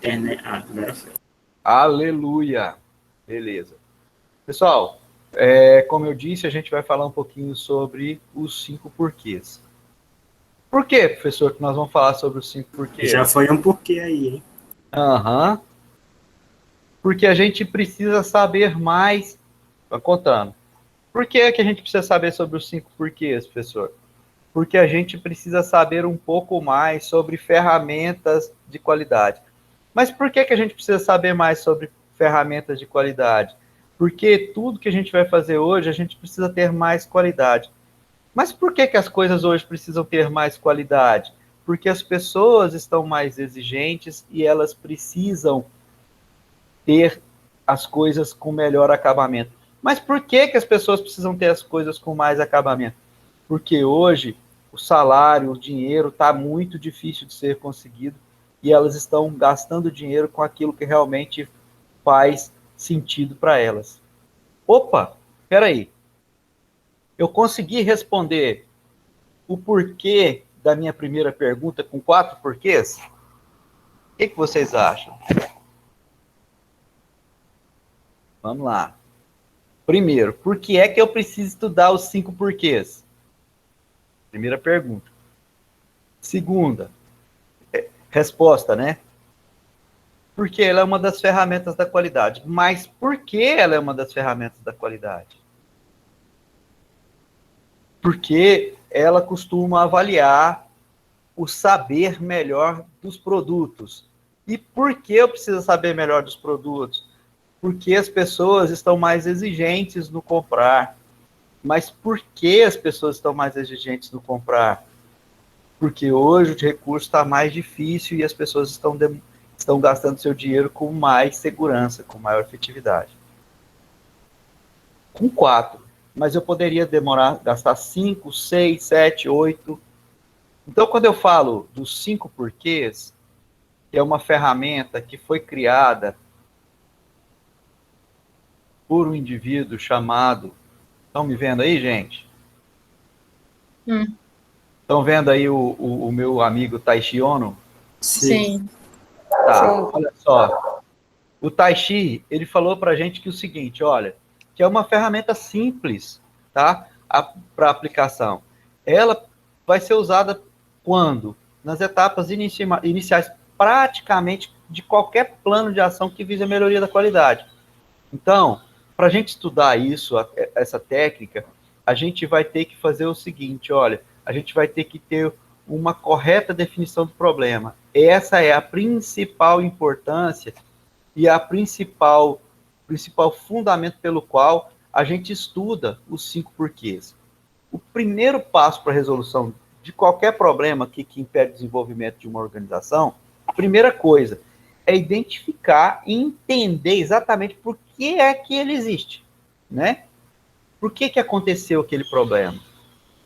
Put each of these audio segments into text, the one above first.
É, né? Ah, agora foi. Aleluia! Beleza. Pessoal, como eu disse, a gente vai falar um pouquinho sobre os 5 porquês. Por que, professor, que nós vamos falar sobre os 5 Já porquês? foi um porquê aí, hein? Aham. Porque a gente precisa saber mais. Tô contando. Por que que a gente precisa saber sobre os 5 porquês, professor? Porque a gente precisa saber um pouco mais sobre ferramentas de qualidade. Mas por que que a gente precisa saber mais sobre ferramentas de qualidade? Porque tudo que a gente vai fazer hoje, a gente precisa ter mais qualidade. Mas por que que as coisas hoje precisam ter mais qualidade? Porque as pessoas estão mais exigentes e elas precisam ter as coisas com melhor acabamento. Mas por que que as pessoas precisam ter as coisas com mais acabamento? Porque hoje o salário, o dinheiro está muito difícil de ser conseguido e elas estão gastando dinheiro com aquilo que realmente faz sentido para elas. Opa, peraí, eu consegui responder o porquê da minha primeira pergunta com 4 porquês? O que vocês acham? Vamos lá. Primeiro, por que é que eu preciso estudar os 5 porquês? Primeira pergunta. Segunda, resposta, né? Porque ela é uma das ferramentas da qualidade. Mas por que ela é uma das ferramentas da qualidade? Porque ela costuma avaliar o saber melhor dos produtos. E por que eu preciso saber melhor dos produtos? Porque as pessoas estão mais exigentes no comprar. Mas por que as pessoas estão mais exigentes no comprar? Porque hoje o recurso está mais difícil e as pessoas estão gastando seu dinheiro com mais segurança, com maior efetividade. Com 4. Mas eu poderia gastar 5, 6, 7, 8. Então, quando eu falo dos 5 porquês, que é uma ferramenta que foi criada por um indivíduo chamado... Estão me vendo aí, gente? Estão vendo aí o meu amigo Taishi Ono? Sim. Tá, Sim. olha só. O Taishi, ele falou para a gente que o seguinte, olha, que é uma ferramenta simples, tá? Para aplicação. Ela vai ser usada quando? Nas etapas iniciais, praticamente de qualquer plano de ação que vise a melhoria da qualidade. Então, para a gente estudar isso, essa técnica, a gente vai ter que fazer o seguinte, olha, a gente vai ter que ter uma correta definição do problema. Essa é a principal importância e a principal fundamento pelo qual a gente estuda os 5 porquês. O primeiro passo para a resolução de qualquer problema que impede o desenvolvimento de uma organização, a primeira coisa é identificar e entender exatamente por que é que ele existe, né? Por que aconteceu aquele problema?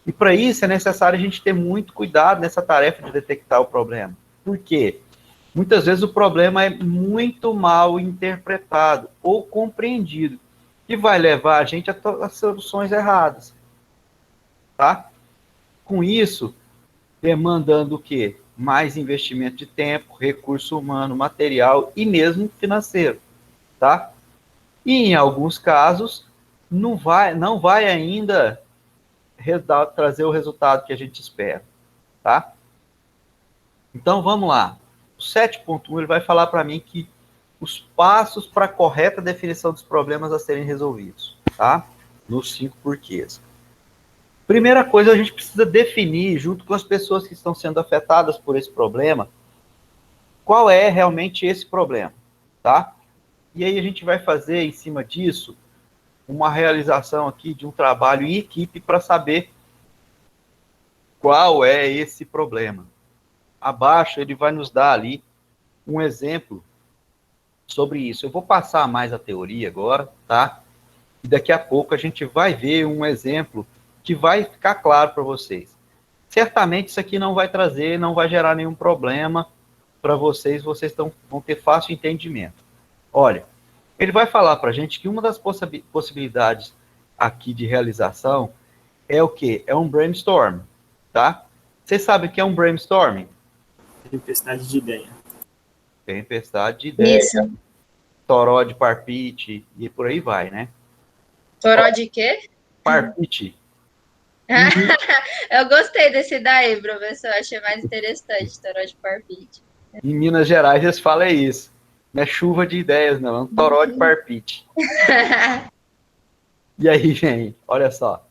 E para isso é necessário a gente ter muito cuidado nessa tarefa de detectar o problema. Por quê? Muitas vezes o problema é muito mal interpretado ou compreendido, que vai levar a gente a soluções erradas. Tá? Com isso, demandando o quê? Mais investimento de tempo, recurso humano, material e mesmo financeiro. Tá? E em alguns casos, não vai ainda trazer o resultado que a gente espera. Tá? Então, vamos lá. O 7.1 ele vai falar para mim que os passos para a correta definição dos problemas a serem resolvidos, tá? Nos 5 porquês. Primeira coisa, a gente precisa definir, junto com as pessoas que estão sendo afetadas por esse problema, qual é realmente esse problema, tá? E aí a gente vai fazer, em cima disso, uma realização aqui de um trabalho em equipe para saber qual é esse problema. Abaixo ele vai nos dar ali um exemplo sobre isso. Eu vou passar mais a teoria agora, tá? E daqui a pouco a gente vai ver um exemplo que vai ficar claro para vocês. Certamente isso aqui não vai trazer, não vai gerar nenhum problema para vocês, vão ter fácil entendimento. Olha, ele vai falar para a gente que uma das possibilidades aqui de realização é o quê? É um brainstorm, tá? Vocês sabem o que é um brainstorming? Tempestade de ideia. Tempestade de ideias, Isso. toró de parpite e por aí vai, né? Toró de quê? Parpite. Eu gostei desse daí, professor. Achei mais interessante, toró de parpite. Em Minas Gerais eles falam isso. Não é chuva de ideias, não. É um toró de parpite. E aí, gente, olha só.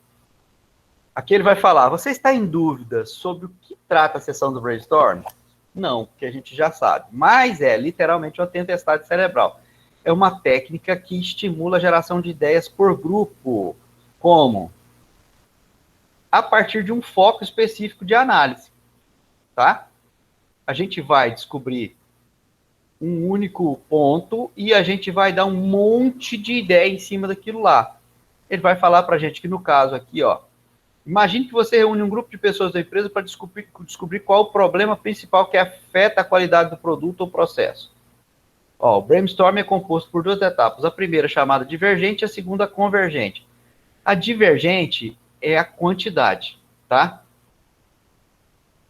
Aqui ele vai falar, você está em dúvida sobre o que trata a sessão do brainstorm? Não, porque a gente já sabe. Mas é literalmente uma tempestade cerebral. É uma técnica que estimula a geração de ideias por grupo. Como? A partir de um foco específico de análise. Tá? A gente vai descobrir um único ponto e a gente vai dar um monte de ideia em cima daquilo lá. Ele vai falar para a gente que no caso aqui, ó, imagine que você reúne um grupo de pessoas da empresa para descobrir qual o problema principal que afeta a qualidade do produto ou processo. Ó, o brainstorm é composto por duas etapas. A primeira chamada divergente e a segunda convergente. A divergente é a quantidade, tá?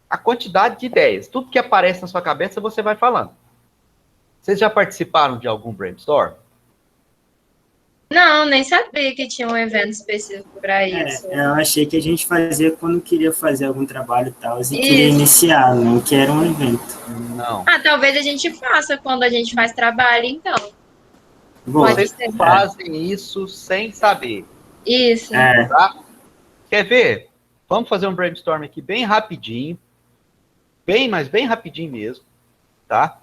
A quantidade de ideias. Tudo que aparece na sua cabeça você vai falando. Vocês já participaram de algum brainstorm? Não, nem sabia que tinha um evento específico para isso. Eu achei que a gente fazia quando queria fazer algum trabalho e tal, e queria iniciar, não que era um evento. Não. Ah, talvez a gente faça quando a gente faz trabalho, então. Vocês fazem isso sem saber. Isso. Tá? Quer ver? Vamos fazer um brainstorm aqui bem rapidinho. Mas bem rapidinho mesmo. Tá?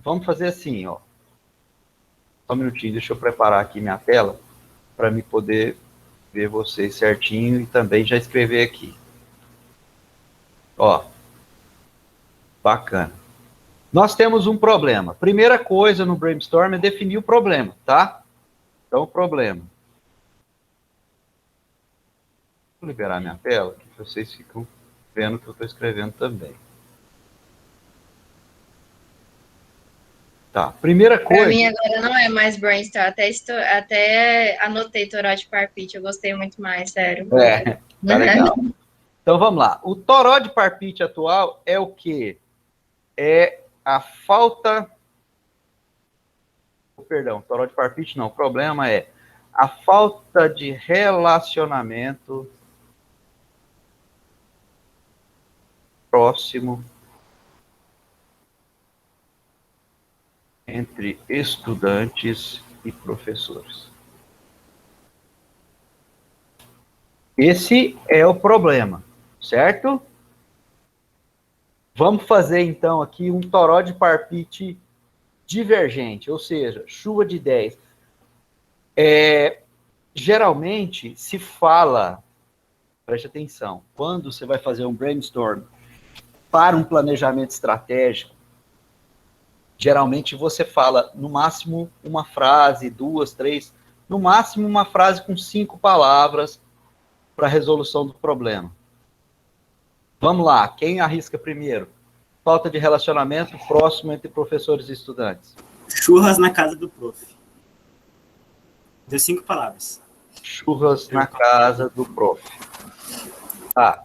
Vamos fazer assim, ó. Só um minutinho, deixa eu preparar aqui minha tela para me poder ver vocês certinho e também já escrever aqui. Ó. Bacana. Nós temos um problema. Primeira coisa no brainstorm é definir o problema, tá? Então, o problema. Vou liberar minha tela, que vocês ficam vendo o que eu estou escrevendo também. Tá, primeira coisa... Para mim agora não é mais brainstorm, até anotei toró de parpite, eu gostei muito mais, sério. Tá legal. Então vamos lá. O toró de parpite atual é o quê? É a falta... Perdão, toró de parpite não. O problema é a falta de relacionamento próximo entre estudantes e professores. Esse é o problema, certo? Vamos fazer, então, aqui um toró de parpite divergente, ou seja, chuva de ideias. Geralmente, se fala, preste atenção, quando você vai fazer um brainstorm para um planejamento estratégico, geralmente você fala, no máximo, uma frase, 2, 3, no máximo uma frase com 5 palavras para a resolução do problema. Vamos lá, quem arrisca primeiro? Falta de relacionamento próximo entre professores e estudantes. Churras na casa do prof. Deu 5 palavras. Churras na casa do prof. Tá.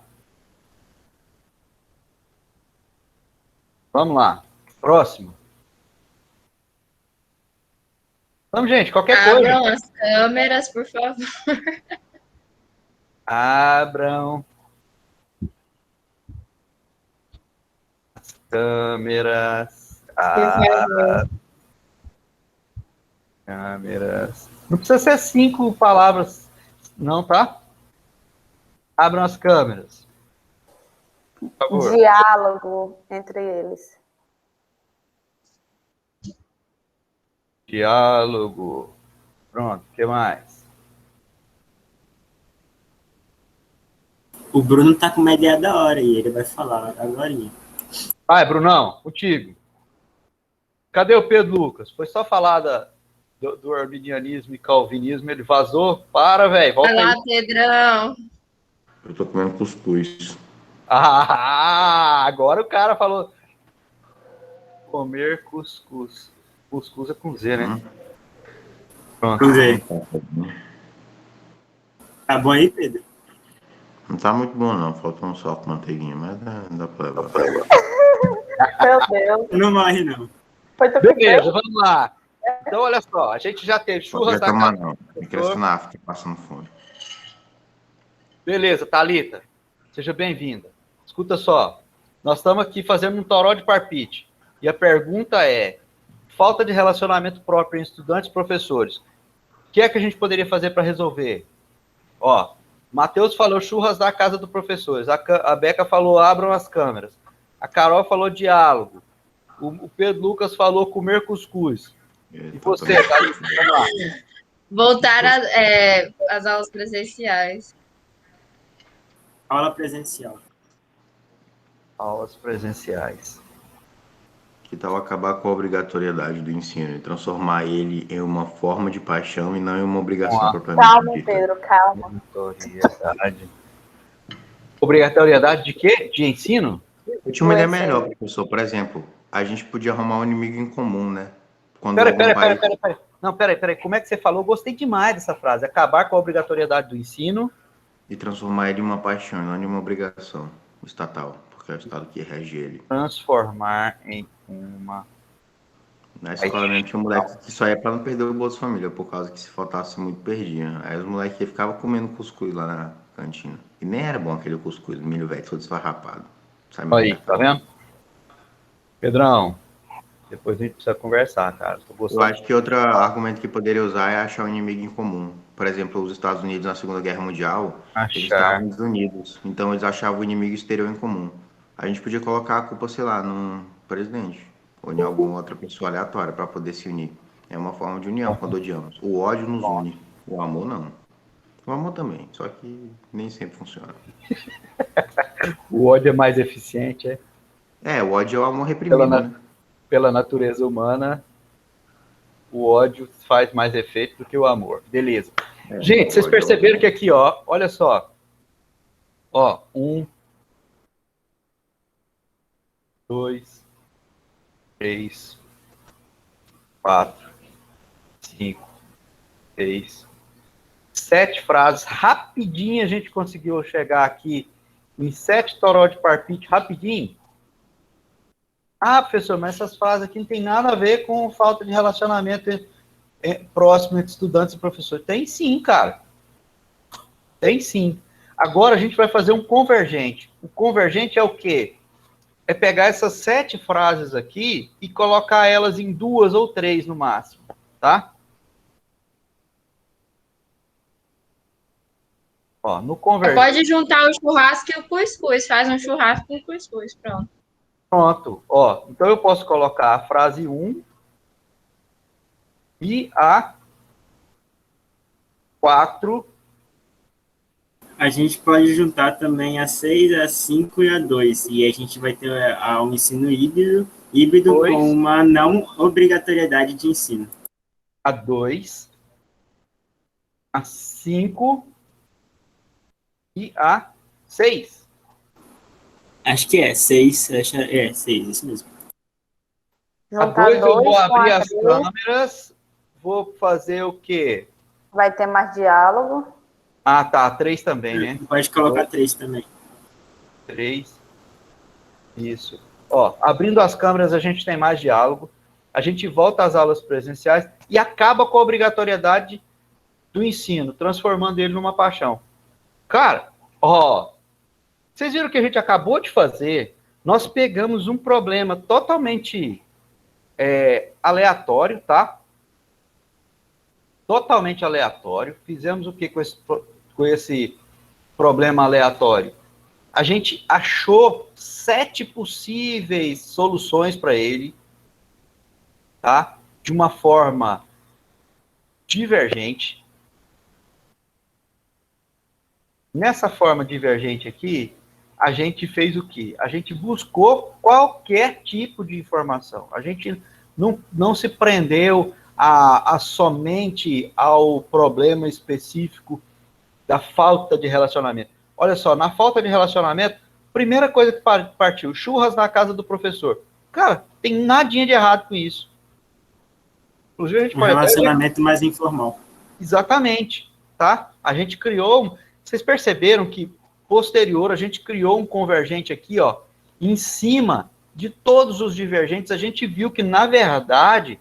Vamos lá. Próximo. Vamos, gente, qualquer coisa. Abram as câmeras, por favor. Abram as câmeras. Por favor. Câmeras. Não precisa ser 5 palavras, não, tá? Abram as câmeras. Por favor. Diálogo entre eles. Diálogo. Pronto, o que mais? O Bruno tá com uma ideia da hora e ele vai falar agorinha. Vai, Brunão, contigo. Cadê o Pedro Lucas? Foi só falar do arminianismo e calvinismo, ele vazou. Para, velho, volta Vai lá, aí. Pedrão. Eu tô comendo cuscuz. Ah, agora o cara falou comer cuscuz. Cuscuz é com Z, né? Pronto. Vamos ver. Tá bom aí, Pedro? Não tá muito bom, não. Falta um só com manteiguinha, mas dá pra levar. Meu Deus. Não morre, não. Foi tu que Beleza, fez? vamos lá. Então, olha só, a gente já teve Não churras quer da tomar, casa não. do Tem professor. criança na África passando fome. Beleza, Thalita, seja bem-vinda. Escuta só, nós estamos aqui fazendo um toró de parpite. E a pergunta é, falta de relacionamento próprio em estudantes e professores. O que é que a gente poderia fazer para resolver? Ó, Matheus falou churras da casa do professor. A Beca falou abram as câmeras. A Carol falou diálogo. O Pedro Lucas falou comer cuscuz. E você, Thalita, vamos lá. Voltar às aulas presenciais. Aula presencial. Aulas presenciais. Que tal acabar com a obrigatoriedade do ensino e transformar ele em uma forma de paixão e não em uma obrigação propriamente Calma, dita? Pedro, calma. Obrigatoriedade. Obrigatoriedade de quê? De ensino? Eu tinha uma ideia melhor, professor. Por exemplo, a gente podia arrumar um inimigo em comum, né? Quando Peraí. Não, peraí. Como é que você falou? Eu gostei demais dessa frase. Acabar com a obrigatoriedade do ensino. E transformar ele em uma paixão, não em uma obrigação estatal, porque é o Estado que rege ele. Transformar em uma... Na escola mesmo tinha um moleque que só ia pra não perder o Bolsa Família, por causa que se faltasse muito perdia. Aí os moleques ficavam comendo cuscuz lá na cantina. E nem era bom aquele cuscuz, milho velho, todo esfarrapado. Sabe Aí, tá vendo? Pedrão, depois a gente precisa conversar, cara. Eu acho que outro argumento que poderia usar é achar um inimigo em comum. Por exemplo, os Estados Unidos na Segunda Guerra Mundial, eles estavam unidos. Então eles achavam o inimigo exterior em comum. A gente podia colocar a culpa, sei lá, num presidente. Ou em alguma outra pessoa aleatória para poder se unir. É uma forma de união quando odiamos. O ódio nos une. O amor não. O amor também, só que nem sempre funciona. O ódio é mais eficiente, é? É, o ódio é o amor reprimido, né? Pela natureza humana, o ódio faz mais efeito do que o amor. Beleza. Gente, vocês perceberam que aqui, ó, olha só. Ó, 1, 2, 3, 4, 5, 6, 7 frases. Rapidinho a gente conseguiu chegar aqui em 7 toró de parpite, rapidinho. Ah, professor, mas essas frases aqui não tem nada a ver com falta de relacionamento próximo entre estudantes e professores. Tem sim, cara. Tem sim. Agora a gente vai fazer um convergente. O convergente é o quê? É pegar essas 7 frases aqui e colocar elas em 2 ou 3 no máximo, tá? Ó, no convergente... Pode juntar o churrasco e o cuscuz. Faz um churrasco com cuscuz, pronto. Pronto, ó, então eu posso colocar a frase 1 e a 4. A gente pode juntar também a 6, a 5 e a 2. E a gente vai ter um ensino híbrido Dois. Com uma não obrigatoriedade de ensino. A 2, a 5 e a 6. Acho que é 6. É 6, isso mesmo. A Juntar 2 eu vou dois com abrir a as três, câmeras, vou fazer o quê? vai ter mais diálogo. Ah, tá, 3 também, né? Pode colocar 3 também. 3. Isso. Ó, abrindo as câmeras a gente tem mais diálogo, a gente volta às aulas presenciais e acaba com a obrigatoriedade do ensino, transformando ele numa paixão. Cara, ó, vocês viram o que a gente acabou de fazer? Nós pegamos um problema totalmente aleatório, tá? Totalmente aleatório. Fizemos o que com esse problema aleatório? A gente achou 7 possíveis soluções para ele, tá? De uma forma divergente. Nessa forma divergente aqui, a gente fez o quê? A gente buscou qualquer tipo de informação. A gente não se prendeu somente ao problema específico da falta de relacionamento. Olha só, na falta de relacionamento, primeira coisa que partiu, churras na casa do professor. Cara, tem nadinha de errado com isso. Inclusive, a gente pode relacionamento mais informal. Exatamente, tá? A gente criou... Vocês perceberam que, posterior, a gente criou um convergente aqui, ó, em cima de todos os divergentes, a gente viu que, na verdade,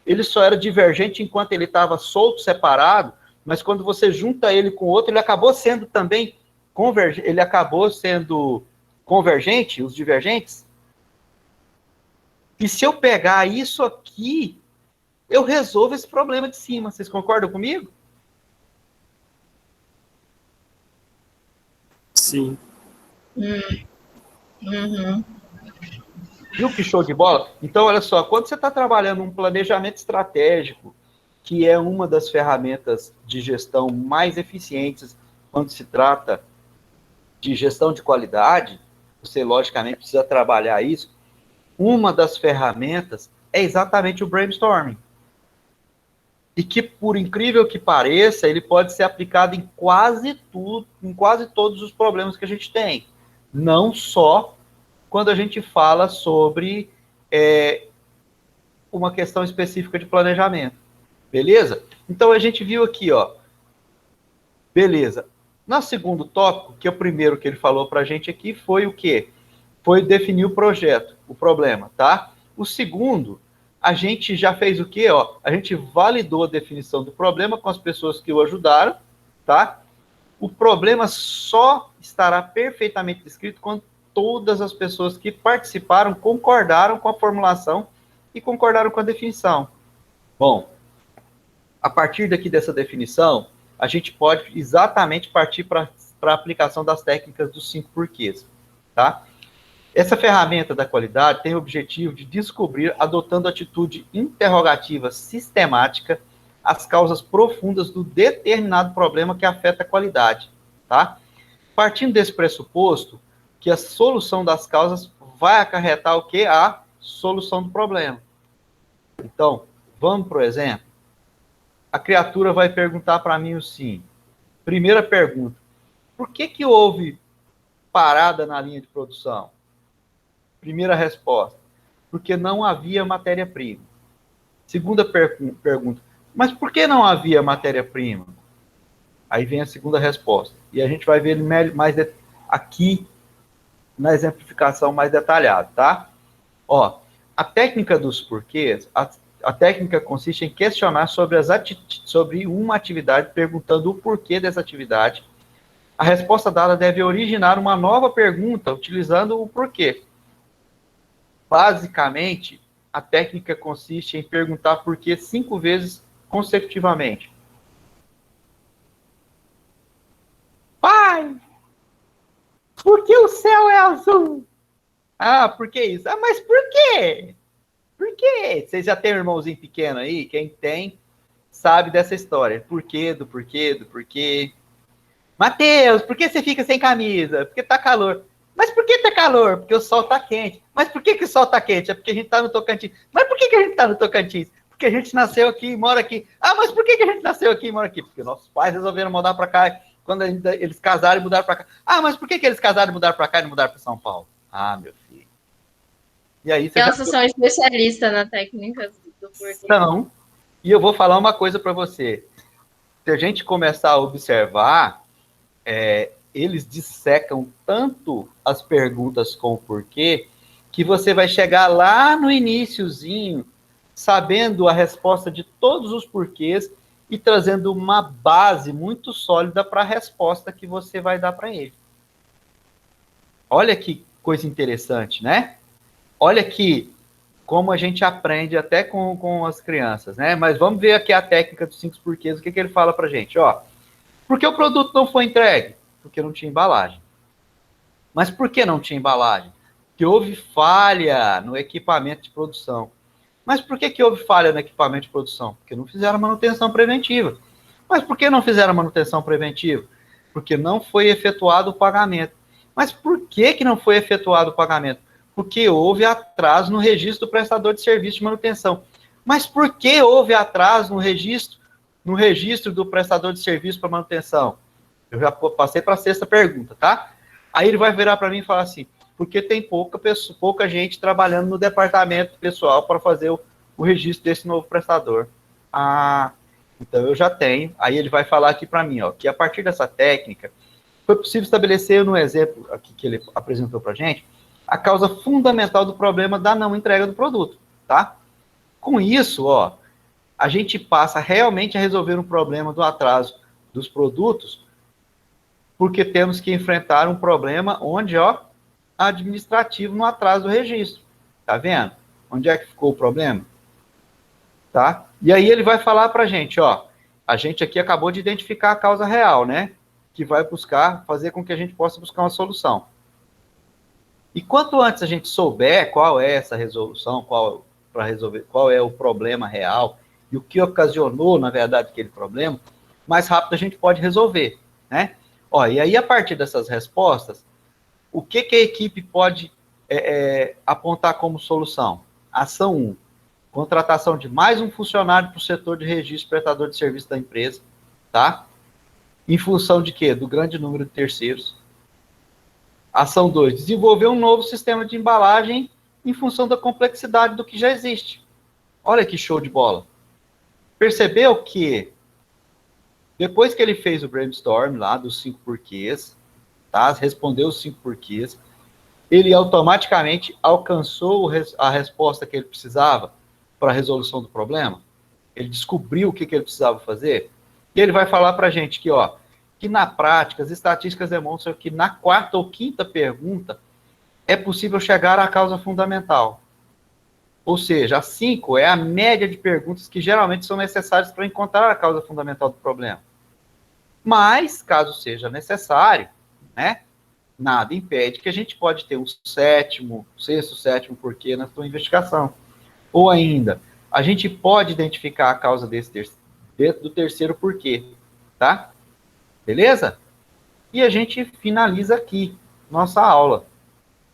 ele só era divergente enquanto ele estava solto, separado, mas quando você junta ele com o outro, ele acabou sendo também convergente, ele acabou sendo convergente, os divergentes. E se eu pegar isso aqui, eu resolvo esse problema de cima. Vocês concordam comigo? Sim. Uhum. Viu que show de bola? Então, olha só, quando você está trabalhando um planejamento estratégico, que é uma das ferramentas de gestão mais eficientes quando se trata de gestão de qualidade, você, logicamente, precisa trabalhar isso. Uma das ferramentas é exatamente o brainstorming. E que, por incrível que pareça, ele pode ser aplicado em quase tudo, em quase todos os problemas que a gente tem. Não só quando a gente fala sobre uma questão específica de planejamento. Beleza? Então, a gente viu aqui, ó. Beleza. No segundo tópico, que é o primeiro que ele falou para a gente aqui, foi o quê? Foi definir o projeto, o problema, tá? O segundo, a gente já fez o quê? Ó, a gente validou a definição do problema com as pessoas que o ajudaram, tá? O problema só estará perfeitamente descrito quando todas as pessoas que participaram concordaram com a formulação e concordaram com a definição. Bom, a partir daqui dessa definição, a gente pode exatamente partir para a aplicação das técnicas dos 5 porquês, tá? Essa ferramenta da qualidade tem o objetivo de descobrir, adotando atitude interrogativa sistemática, as causas profundas do determinado problema que afeta a qualidade, tá? Partindo desse pressuposto, que a solução das causas vai acarretar o quê? A solução do problema. Então, vamos para o exemplo. A criatura vai perguntar para mim assim, primeira pergunta, por que houve parada na linha de produção? Primeira resposta, porque não havia matéria-prima. Segunda pergunta, mas por que não havia matéria-prima? Aí vem a segunda resposta. E a gente vai ver mais aqui na exemplificação mais detalhada, tá? Ó, a técnica dos porquês, a técnica consiste em questionar sobre uma atividade, perguntando o porquê dessa atividade. A resposta dada deve originar uma nova pergunta, utilizando o porquê. Basicamente, a técnica consiste em perguntar por que 5 vezes consecutivamente. Pai, por que o céu é azul? Ah, por que isso? Ah, mas por quê? Por quê? Vocês já têm um irmãozinho pequeno aí? Quem tem sabe dessa história. Por quê, do porquê, do porquê. Mateus, por que você fica sem camisa? Porque tá calor. Mas por que tá calor? Porque o sol tá quente. Mas por que o sol tá quente? É porque a gente tá no Tocantins. Mas por que a gente tá no Tocantins? Porque a gente nasceu aqui e mora aqui. Ah, mas por que a gente nasceu aqui e mora aqui? Porque nossos pais resolveram mudar pra cá quando eles casaram e mudaram pra cá. Ah, mas por que eles casaram e mudaram pra cá e não mudaram pra São Paulo? Ah, meu filho. E aí Então, vocês são especialistas na técnica do porquê. Então, e eu vou falar uma coisa para você. Se a gente começar a observar, eles dissecam tanto as perguntas com o porquê, que você vai chegar lá no iniciozinho, sabendo a resposta de todos os porquês e trazendo uma base muito sólida para a resposta que você vai dar para ele. Olha que coisa interessante, né? Olha aqui como a gente aprende até com as crianças, né? Mas vamos ver aqui a técnica dos 5 porquês, o que ele fala pra gente, ó. Por que o produto não foi entregue? Porque não tinha embalagem. Mas por que não tinha embalagem? Porque houve falha no equipamento de produção. Mas por que houve falha no equipamento de produção? Porque não fizeram manutenção preventiva. Mas por que não fizeram manutenção preventiva? Porque não foi efetuado o pagamento. Mas por que não foi efetuado o pagamento? Porque houve atraso no registro do prestador de serviço de manutenção. Mas por que houve atraso no registro do prestador de serviço para manutenção? Eu já passei para a 6ª pergunta, tá? Aí ele vai virar para mim e falar assim, porque tem pouca gente trabalhando no departamento pessoal para fazer o registro desse novo prestador. Ah, então eu já tenho. Aí ele vai falar aqui para mim, ó, que a partir dessa técnica, foi possível estabelecer no exemplo aqui que ele apresentou para a gente, a causa fundamental do problema da não entrega do produto, tá? Com isso, ó, a gente passa realmente a resolver um problema do atraso dos produtos, porque temos que enfrentar um problema onde, ó, administrativo no atraso do registro. Tá vendo? Onde é que ficou o problema? Tá? E aí ele vai falar pra gente, ó, a gente aqui acabou de identificar a causa real, né? Que vai buscar, fazer com que a gente possa buscar uma solução. E quanto antes a gente souber qual é essa resolução, para resolver, qual é o problema real e o que ocasionou, na verdade, aquele problema, mais rápido a gente pode resolver, né? Ó, e aí, a partir dessas respostas, o que a equipe pode apontar como solução? Ação 1, contratação de mais um funcionário para o setor de registro prestador de serviço da empresa, tá? Em função de quê? Do grande número de terceiros. Ação 2, desenvolver um novo sistema de embalagem em função da complexidade do que já existe. Olha que show de bola. Percebeu que, depois que ele fez o brainstorm lá dos 5 porquês, tá? Respondeu os 5 porquês, ele automaticamente alcançou a resposta que ele precisava para a resolução do problema? Ele descobriu o que ele precisava fazer? E ele vai falar para a gente que, ó, que na prática, as estatísticas demonstram que na 4ª ou 5ª pergunta é possível chegar à causa fundamental. Ou seja, a 5 é a média de perguntas que geralmente são necessárias para encontrar a causa fundamental do problema. Mas, caso seja necessário, né, nada impede que a gente pode ter um 6º, 7º porquê na sua investigação. Ou ainda, a gente pode identificar a causa do terceiro porquê, tá? Beleza? E a gente finaliza aqui nossa aula.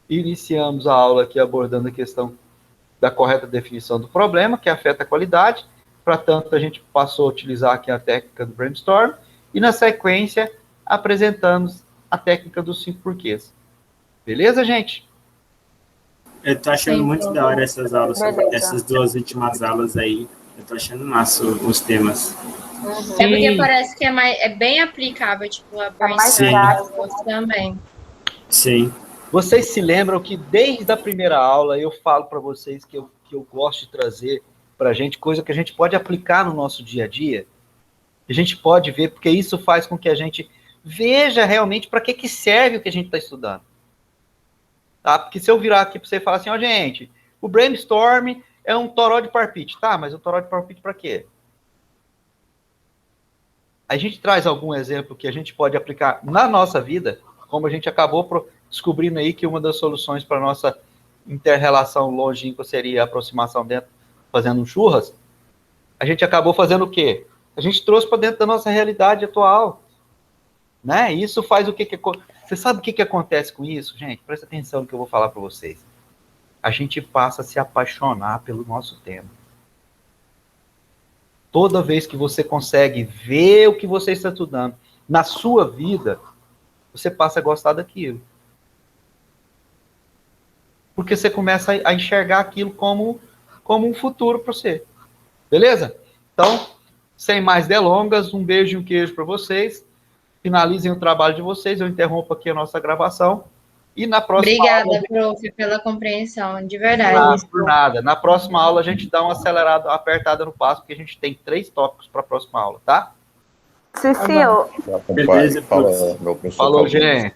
Iniciamos a aula aqui abordando a questão da correta definição do problema, que afeta a qualidade. Para tanto, a gente passou a utilizar aqui a técnica do brainstorm. E, na sequência, apresentamos a técnica dos 5 porquês. Beleza, gente? Eu tô achando muito da hora essas aulas, Beleza. essas 2 últimas aulas aí. Eu tô achando massa os temas. É porque parece que é bem aplicável, tipo, a mais brainstorm também. Sim. Vocês se lembram que desde a primeira aula eu falo para vocês que eu gosto de trazer para a gente coisa que a gente pode aplicar no nosso dia a dia? A gente pode ver, porque isso faz com que a gente veja realmente para que serve o que a gente está estudando. Tá? Porque se eu virar aqui para você e falar assim, ó, gente, o brainstorm é um toró de parpite. Tá, mas o toró de parpite para quê? A gente traz algum exemplo que a gente pode aplicar na nossa vida, como a gente acabou descobrindo aí que uma das soluções para a nossa inter-relação longínqua seria a aproximação dentro, fazendo um churras. A gente acabou fazendo o quê? A gente trouxe para dentro da nossa realidade atual. Né? E isso faz o que... Você sabe o que acontece com isso, gente? Presta atenção no que eu vou falar para vocês. A gente passa a se apaixonar pelo nosso tema. Toda vez que você consegue ver o que você está estudando na sua vida, você passa a gostar daquilo. Porque você começa a enxergar aquilo como um futuro para você. Beleza? Então, sem mais delongas, um beijo e um queijo para vocês. Finalizem o trabalho de vocês. Eu interrompo aqui a nossa gravação. E na próxima Obrigada, aula... prof, pela compreensão, de verdade. Por nada. Na próxima aula, a gente dá uma acelerada, uma apertada no passo, porque a gente tem 3 tópicos para a próxima aula, tá? Sim, senhor. Beleza, Fala, meu professor. Falou, gente.